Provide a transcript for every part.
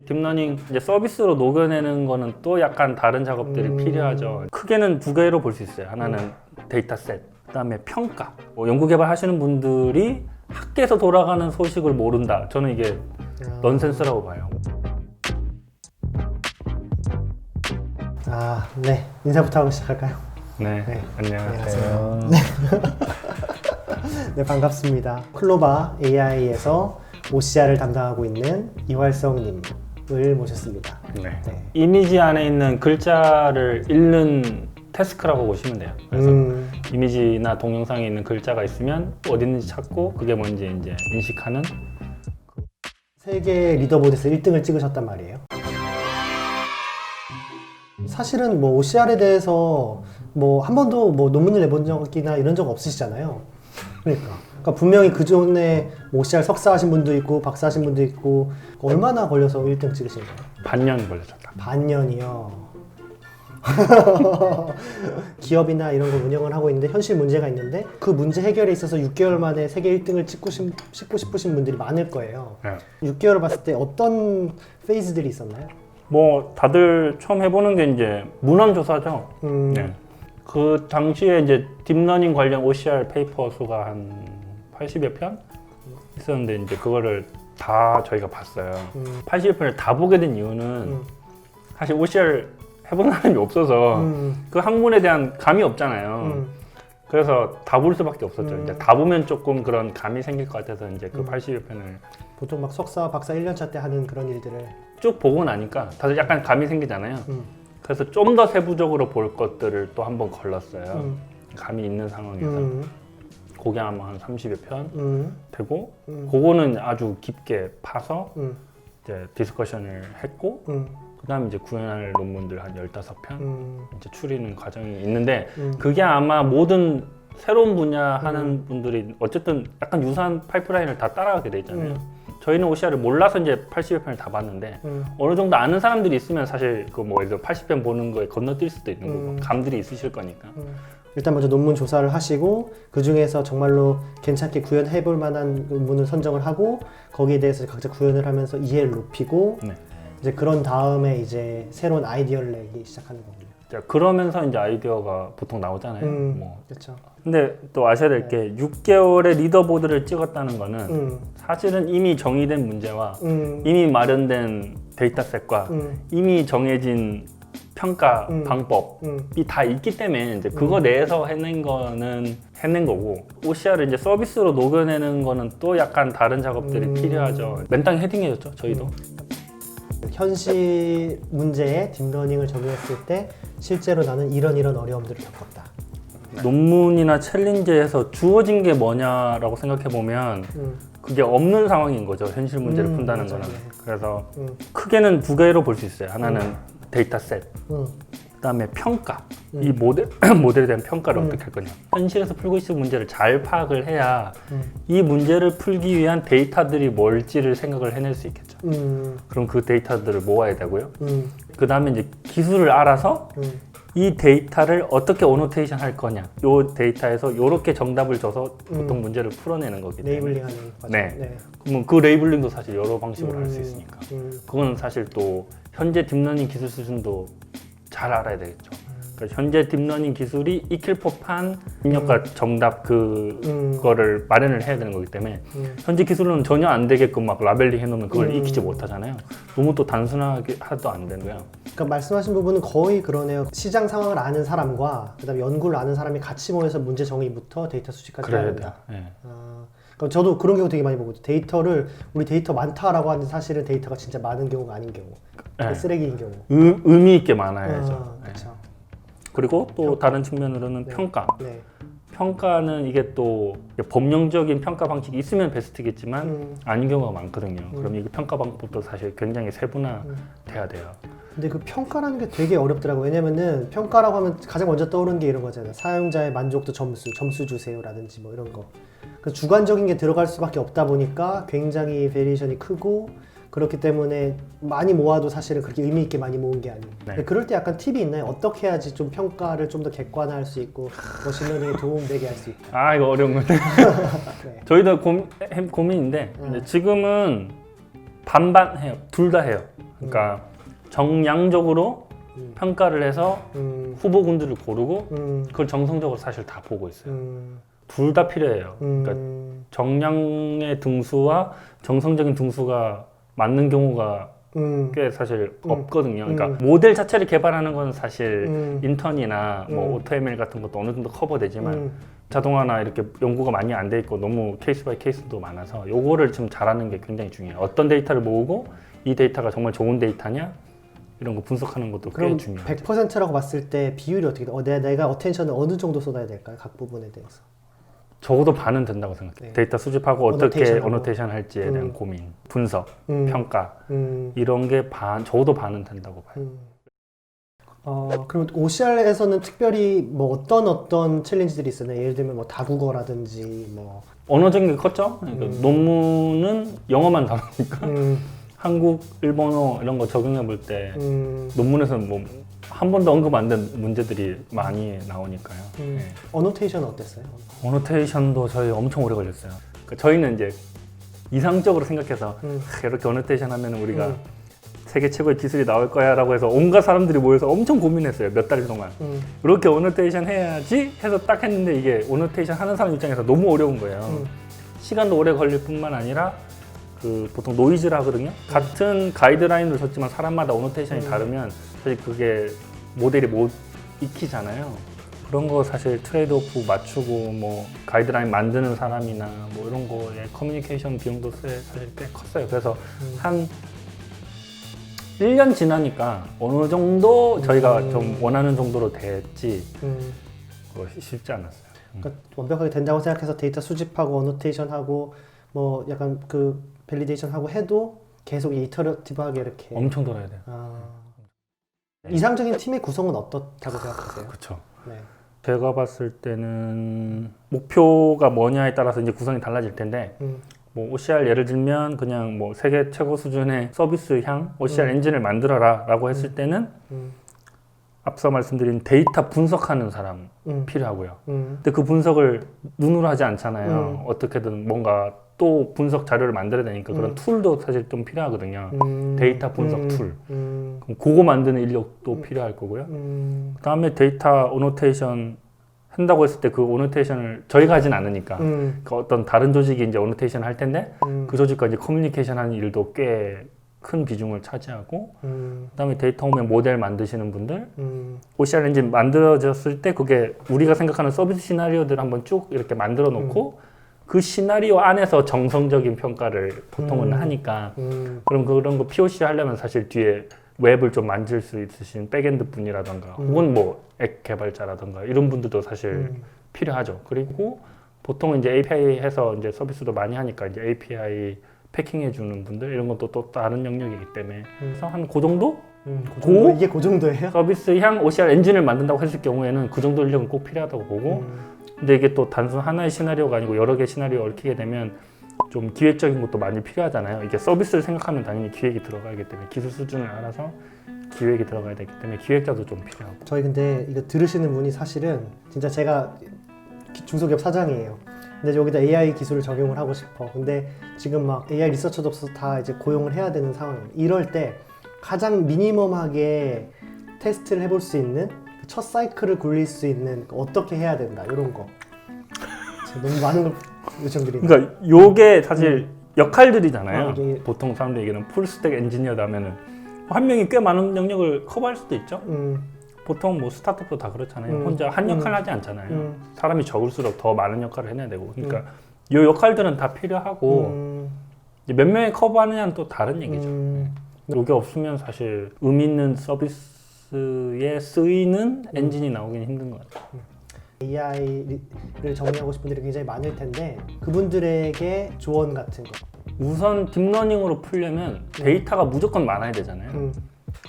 딥러닝 이제 서비스로 녹여내는 거는 또 약간 다른 작업들이 필요하죠. 크게는 두 개로 볼 수 있어요. 하나는 데이터셋, 그다음에 평가. 연구개발 하시는 분들이 학계에서 돌아가는 소식을 모른다. 저는 이게 넌센스라고 봐요. 네. 인사부터 하고 시작할까요? 네, 네. 안녕하세요. 네, 반갑습니다. 클로바 AI에서 OCR을 담당하고 있는 이활성님을 모셨습니다. 네. 네. 이미지 안에 있는 글자를 읽는 태스크라고 보시면 돼요. 그래서 이미지나 동영상에 있는 글자가 있으면 어디 있는지 찾고 그게 뭔지 이제 인식하는. 세계 리더보드에서 1등을 찍으셨단 말이에요. 사실은 뭐 OCR에 대해서 뭐 한 번도 뭐 논문을 내본 적이나 이런 적 없으시잖아요. 그러니까 분명히 그 전에 OCR 석사하신 분도 있고 박사하신 분도 있고 얼마나 걸려서 1등 찍으신 거예요? 반년 걸렸었다. 반년이요. 기업이나 이런 걸 운영을 하고 있는데 현실 문제가 있는데 그 문제 해결에 있어서 6개월 만에 세계 1등을 찍고 싶으신 분들이 많을 거예요. 네. 6개월을 봤을 때 어떤 페이즈들이 있었나요? 뭐 다들 처음 해보는 게 이제 문헌 조사죠. 네. 그 당시에 이제 딥러닝 관련 OCR 페이퍼 수가 한 80여 편 있었는데 이제 그거를 다 저희가 봤어요. 80여 편을 다 보게 된 이유는 사실 OCR 해본 사람이 없어서 그 학문에 대한 감이 없잖아요. 그래서 다 볼 수밖에 없었죠. 이제 다 보면 조금 그런 감이 생길 것 같아서 이제 그 80여 편을 보통 막 석사, 박사 1년차 때 하는 그런 일들을 쭉 보고 나니까 다들 약간 감이 생기잖아요. 그래서 좀 더 세부적으로 볼 것들을 또 한번 걸렀어요. 감이 있는 상황에서. 그게 아마 한 30여 편 되고 그거는 아주 깊게 파서 이제 디스커션을 했고 그 다음에 이제 구현할 논문들 한 15편 이제 추리는 과정이 있는데 그게 아마 모든 새로운 분야 하는 분들이 어쨌든 약간 유사한 파이프라인을 다 따라가게 돼 있잖아요. 저희는 OCR을 몰라서 이제 80여 편을 다 봤는데 어느 정도 아는 사람들이 있으면 사실 그 뭐 예를 들어 80편 보는 거에 건너뛸 수도 있는 거고 감들이 있으실 거니까. 일단 먼저 논문 조사를 하시고 그 중에서 정말로 괜찮게 구현해 볼 만한 논문을 선정을 하고 거기에 대해서 각자 구현을 하면서 이해를 높이고 네. 이제 그런 다음에 이제 새로운 아이디어를 내기 시작하는 거군요. 자, 그러면서 이제 아이디어가 보통 나오잖아요. 뭐. 그렇죠. 근데 또 아셔야 될 게 6개월의 리더보드를 찍었다는 거는 사실은 이미 정의된 문제와 이미 마련된 데이터셋과 이미 정해진 평가 방법이 다 있기 때문에 이제 그거 내에서 해낸 거는 해낸 거고 OCR을 이제 서비스로 녹여내는 거는 또 약간 다른 작업들이 필요하죠. 맨땅에 헤딩해줬죠, 저희도. 현실 문제에 딥러닝을 적용했을 때 실제로 나는 이런 어려움들을 겪었다. 논문이나 챌린지에서 주어진 게 뭐냐라고 생각해 보면 그게 없는 상황인 거죠. 현실 문제를 푼다는 맞아요. 거는. 그래서 크게는 두 개로 볼 수 있어요. 하나는 데이터셋, 그다음에 평가. 이 모델에 대한 평가를 어떻게 할 거냐. 현실에서 풀고 있는 문제를 잘 파악을 해야 이 문제를 풀기 위한 데이터들이 뭘지를 생각을 해낼 수 있겠죠. 그럼 그 데이터들을 모아야 되고요. 그다음에 이제 기술을 알아서 이 데이터를 어떻게 오노테이션 할 거냐. 이 데이터에서 이렇게 정답을 줘서 보통 문제를 풀어내는 거기 때문에. 레이블링하는 과정. 네. 그러면 그 레이블링도 사실 여러 방식으로 할 수 있으니까. 그거는 사실 또 현재 딥러닝 기술 수준도 잘 알아야 되겠죠. 그러니까 현재 딥러닝 기술이 익힐 법한 입력과 정답 그거를 마련을 해야 되는 거기 때문에 현재 기술은 전혀 안 되게끔 막 라벨링 해놓으면 그걸 익히지 못하잖아요. 너무 또 단순하게 하도 안 되고요. 그러니까 말씀하신 부분은 거의 그러네요. 시장 상황을 아는 사람과 그다음에 연구를 아는 사람이 같이 모여서 문제 정의부터 데이터 수집까지 해야 된다. 네. 그럼 저도 그런 경우 되게 많이 보거든요. 데이터를 우리 데이터 많다라고 하는데 사실은 데이터가 진짜 많은 경우가 아닌 경우, 네. 쓰레기인 경우. 의미 있게 많아야죠. 그렇죠. 그리고 또 다른 측면으로는 평가. 네. 평가는 이게 또 법령적인 평가 방식이 있으면 베스트겠지만 아닌 경우가 많거든요. 그럼 이 평가 방법도 사실 굉장히 세분화돼야 돼요. 근데 그 평가라는 게 되게 어렵더라고요. 왜냐면은 평가라고 하면 가장 먼저 떠오르는 게 이런 거잖아요. 사용자의 만족도 점수 주세요라든지 뭐 이런 거. 그 주관적인 게 들어갈 수밖에 없다 보니까 굉장히 베리에이션이 크고 그렇기 때문에 많이 모아도 사실은 그렇게 의미 있게 많이 모은 게 아니에요. 네. 그럴 때 약간 팁이 있나요? 어떻게 해야지 좀 평가를 좀 더 객관화할 수 있고 머신러닝에 도움되게 할 수 있고. 이거 어려운 건데. 네. 저희도 고민인데 지금은 반반 해요. 둘 다 해요. 그러니까 정량적으로 평가를 해서 후보군들을 고르고 그걸 정성적으로 사실 다 보고 있어요. 둘 다 필요해요. 그러니까 정량의 등수와 정성적인 등수가 맞는 경우가 꽤 사실 없거든요. 그러니까 모델 자체를 개발하는 건 사실 인턴이나 뭐 오토ML 같은 것도 어느 정도 커버되지만 자동화나 이렇게 연구가 많이 안 돼 있고 너무 케이스 바이 케이스도 많아서 요거를 좀 잘하는 게 굉장히 중요해요. 어떤 데이터를 모으고 이 데이터가 정말 좋은 데이터냐 이런 거 분석하는 것도 꽤 그럼 중요해요. 100%라고 봤을 때 비율이 어떻게 돼? 내가 어텐션을 어느 정도 쏟아야 될까요? 각 부분에 대해서. 적어도 반은 된다고 생각해요. 네. 데이터 수집하고 어떻게 어노테이션하고. 어노테이션 할지에 대한 고민, 분석, 평가 이런 게 적어도 반은 된다고 봐요. 그럼 OCR에서는 특별히 뭐 어떤 챌린지들이 있었나요? 예를 들면 뭐 다국어라든지 뭐 언어적인 게 컸죠. 그러니까 논문은 영어만 다루니까 한국, 일본어 이런 거 적용해 볼 때 논문에서는 뭐 한 번도 언급 안 된 문제들이 많이 나오니까요. 네. 어노테이션은 어땠어요? 어노테이션도 저희 엄청 오래 걸렸어요. 그러니까 저희는 이제 이상적으로 생각해서 이렇게 어노테이션 하면 우리가 세계 최고의 기술이 나올 거야 라고 해서 온갖 사람들이 모여서 엄청 고민했어요. 몇 달 동안. 이렇게 어노테이션 해야지 해서 딱 했는데 이게 어노테이션 하는 사람 입장에서 너무 어려운 거예요. 시간도 오래 걸릴 뿐만 아니라 그 보통 노이즈라 하거든요. 같은 가이드라인을 줬지만 사람마다 어노테이션이 다르면 사실 그게 모델이 못 익히잖아요. 그런 거 사실 트레이드오프 맞추고 뭐 가이드라인 만드는 사람이나 뭐 이런 거에 커뮤니케이션 비용도 사실 꽤 컸어요. 그래서 한 1년 지나니까 어느 정도 저희가 좀 원하는 정도로 됐지 그거 쉽지 않았어요. 그러니까 완벽하게 된다고 생각해서 데이터 수집하고 어노테이션하고 뭐 약간 그 밸리데이션하고 해도 계속 이터러티브하게 이렇게 엄청 돌아야 돼요. 이상적인 팀의 구성은 어떻다고 생각하세요? 그렇죠. 네. 제가 봤을 때는 목표가 뭐냐에 따라서 이제 구성이 달라질 텐데 뭐 OCR 예를 들면 그냥 뭐 세계 최고 수준의 서비스향 OCR 엔진을 만들어라 라고 했을 때는 앞서 말씀드린 데이터 분석하는 사람 필요하고요. 근데 그 분석을 눈으로 하지 않잖아요. 어떻게든 뭔가 또 분석 자료를 만들어야 되니까 그런 툴도 사실 좀 필요하거든요. 데이터 분석 툴. 그럼 그거 만드는 인력도 필요할 거고요. 그 다음에 데이터 오노테이션 한다고 했을 때 그 오노테이션을 저희가 하진 않으니까 그 어떤 다른 조직이 이제 오노테이션 할 텐데 그 조직과 이제 커뮤니케이션 하는 일도 꽤 큰 비중을 차지하고 그다음에 데이터 홈에 모델 만드시는 분들 OCR 엔진 만들어졌을 때 그게 우리가 생각하는 서비스 시나리오들을 한번 쭉 이렇게 만들어 놓고 그 시나리오 안에서 정성적인 평가를 보통은 하니까 그럼 그런 거 POC 하려면 사실 뒤에 웹을 좀 만질 수 있으신 백엔드 분이라던가 혹은 뭐 앱 개발자라던가 이런 분들도 사실 필요하죠. 그리고 보통 이제 API 해서 이제 서비스도 많이 하니까 이제 API 패킹해 주는 분들 이런 것도 또 다른 영역이기 때문에 그래서 한 그 정도? 이게 그 정도예요? 서비스향 OCR 엔진을 만든다고 했을 경우에는 그 정도 인력은 꼭 필요하다고 보고 근데 이게 또 단순 하나의 시나리오가 아니고 여러 개의 시나리오가 얽히게 되면 좀 기획적인 것도 많이 필요하잖아요. 이게 서비스를 생각하면 당연히 기획이 들어가기 때문에 기술 수준을 알아서 기획이 들어가야 되기 때문에 기획자도 좀 필요하고. 저희 근데 이거 들으시는 분이 사실은 진짜 제가 중소기업 사장이에요. 근데 여기다 AI 기술을 적용을 하고 싶어. 근데 지금 막 AI 리서처도 없어서 다 이제 고용을 해야 되는 상황이에요. 이럴 때 가장 미니멈하게 테스트를 해볼 수 있는 첫 사이클을 굴릴 수 있는 어떻게 해야 된다 이런 거. 너무 많은 걸 요청드립니다. 그러니까 요게 사실 역할들이잖아요. 이게... 보통 사람들이 얘기하는 풀스택 엔지니어라면은 한 명이 꽤 많은 영역을 커버할 수도 있죠. 보통 뭐 스타트업도 다 그렇잖아요. 혼자 한 역할 하지 않잖아요. 사람이 적을수록 더 많은 역할을 해내야 되고. 그러니까 요 역할들은 다 필요하고 이제 몇 명이 커버하느냐는 또 다른 얘기죠. 요게 없으면 사실 의미 있는 서비스에 쓰이는 엔진이 나오긴 힘든 것 같아요. AI를 정리하고 싶은 분들이 굉장히 많을 텐데 그분들에게 조언 같은 거. 우선 딥러닝으로 풀려면 데이터가 무조건 많아야 되잖아요.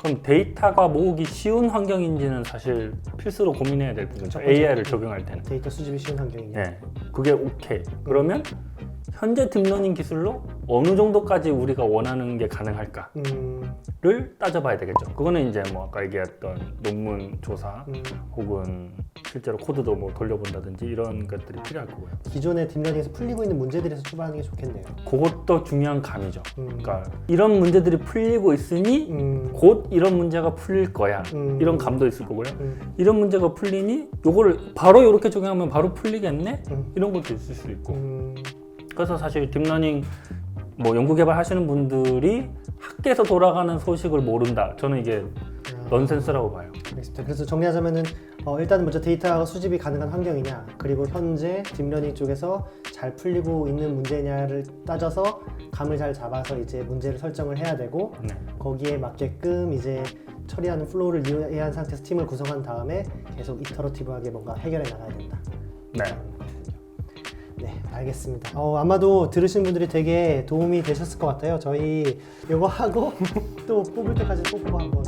그럼 데이터가 모으기 쉬운 환경인지는 사실 필수로 고민해야 될 부분이죠. AI를 적용할 때는. 데이터 수집이 쉬운 환경이냐. 네, 그게 오케이. 그러면 현재 딥러닝 기술로 어느 정도까지 우리가 원하는 게 가능할까를 따져봐야 되겠죠. 그거는 이제 뭐 아까 얘기했던 논문 조사 혹은 실제로 코드도 뭐 돌려본다든지 이런 것들이 필요할 거고요. 기존의 딥러닝에서 풀리고 있는 문제들에서 출발하는 게 좋겠네요. 그것도 중요한 감이죠. 그러니까 이런 문제들이 풀리고 있으니 곧 이런 문제가 풀릴 거야. 이런 감도 있을 거고요. 이런 문제가 풀리니 요거를 바로 이렇게 적용하면 바로 풀리겠네? 이런 것도 있을 수 있고. 그래서 사실 딥러닝 뭐 연구개발 하시는 분들이 학계에서 돌아가는 소식을 모른다. 저는 이게 넌센스라고 봐요. 알겠습니다. 그래서 정리하자면은 일단 먼저 데이터 수집이 가능한 환경이냐, 그리고 현재 딥러닝 쪽에서 잘 풀리고 있는 문제냐를 따져서 감을 잘 잡아서 이제 문제를 설정을 해야 되고 네. 거기에 맞게끔 이제 처리하는 플로우를 이해한 상태에서 팀을 구성한 다음에 계속 이터러티브하게 뭔가 해결해 나가야 된다. 네. 네, 알겠습니다. 아마도 들으신 분들이 되게 도움이 되셨을 것 같아요. 저희 이거 하고 또 뽑을 때까지 뽑고 한번